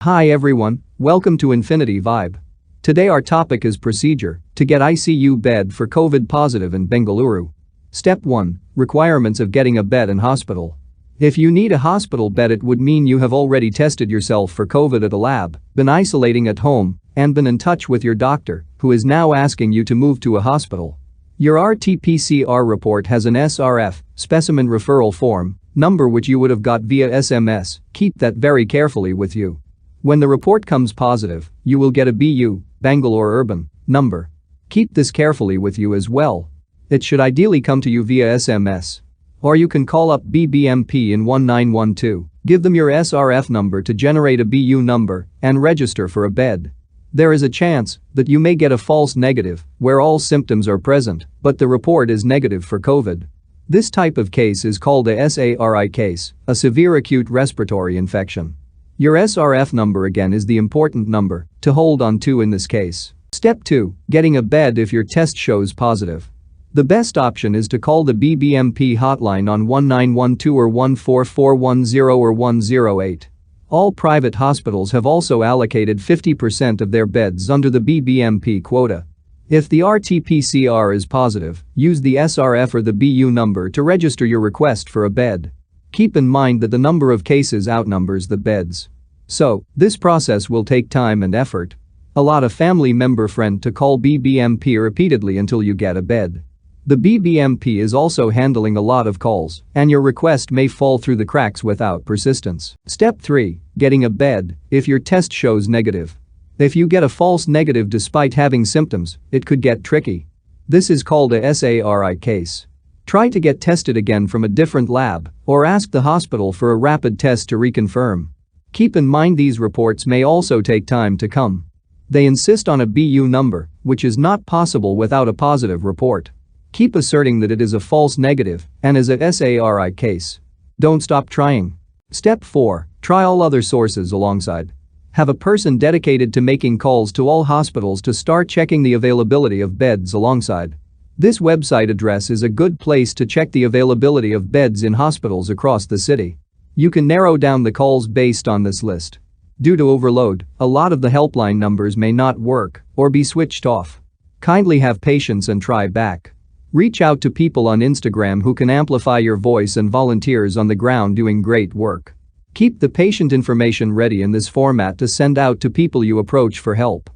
Hi everyone, welcome to Infinity Vibe. Today our topic is procedure to get ICU bed for COVID positive in Bengaluru. Step 1. Requirements of getting a bed in hospital. If you need a hospital bed, it would mean you have already tested yourself for COVID at a lab, been isolating at home, and been in touch with your doctor, who is now asking you to move to a hospital. Your RT-PCR report has an SRF, specimen referral form, number which you would have got via SMS. Keep that very carefully with you. When the report comes positive, you will get a BU, Bangalore Urban, number. Keep this carefully with you as well. It should ideally come to you via SMS. Or you can call up BBMP in 1912, give them your SRF number to generate a BU number, and register for a bed. There is a chance that you may get a false negative, where all symptoms are present, but the report is negative for COVID. This type of case is called a SARI case, a severe acute respiratory infection. Your SRF number again is the important number to hold on to in this case. Step 2. Getting a bed if your test shows positive. The best option is to call the BBMP hotline on 1912 or 14410 or 108. All private hospitals have also allocated 50% of their beds under the BBMP quota. If the RT-PCR is positive, use the SRF or the BU number to register your request for a bed. Keep in mind that the number of cases outnumbers the beds. So, this process will take time and effort. Allow a family member friend to call BBMP repeatedly until you get a bed. The BBMP is also handling a lot of calls, and your request may fall through the cracks without persistence. Step 3. Getting a bed if your test shows negative. If you get a false negative despite having symptoms, it could get tricky. This is called a SARI case. Try to get tested again from a different lab or ask the hospital for a rapid test to reconfirm. Keep in mind these reports may also take time to come. They insist on a BU number, which is not possible without a positive report. Keep asserting that it is a false negative and is a SARI case. Don't stop trying. Step 4. Try all other sources alongside. Have a person dedicated to making calls to all hospitals to start checking the availability of beds alongside. This website address is a good place to check the availability of beds in hospitals across the city. You can narrow down the calls based on this list. Due to overload, a lot of the helpline numbers may not work or be switched off. Kindly have patience and try back. Reach out to people on Instagram who can amplify your voice and volunteers on the ground doing great work. Keep the patient information ready in this format to send out to people you approach for help.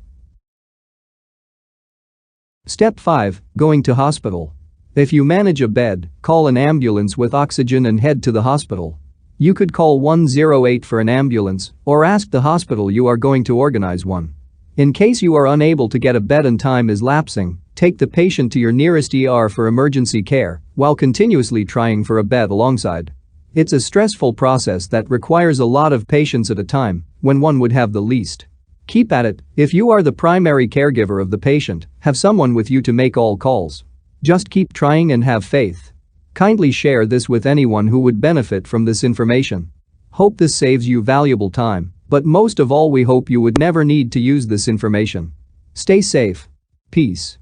Step 5. Going to hospital. If you manage a bed, call an ambulance with oxygen and head to the hospital. You could call 108 for an ambulance or ask the hospital you are going to organize one. In case you are unable to get a bed and time is lapsing, take the patient to your nearest ER for emergency care while continuously trying for a bed alongside. It's a stressful process that requires a lot of patience at a time when one would have the least. Keep at it. If you are the primary caregiver of the patient, have someone with you to make all calls. Just keep trying and have faith. Kindly share this with anyone who would benefit from this information. Hope this saves you valuable time, but most of all we hope you would never need to use this information. Stay safe. Peace.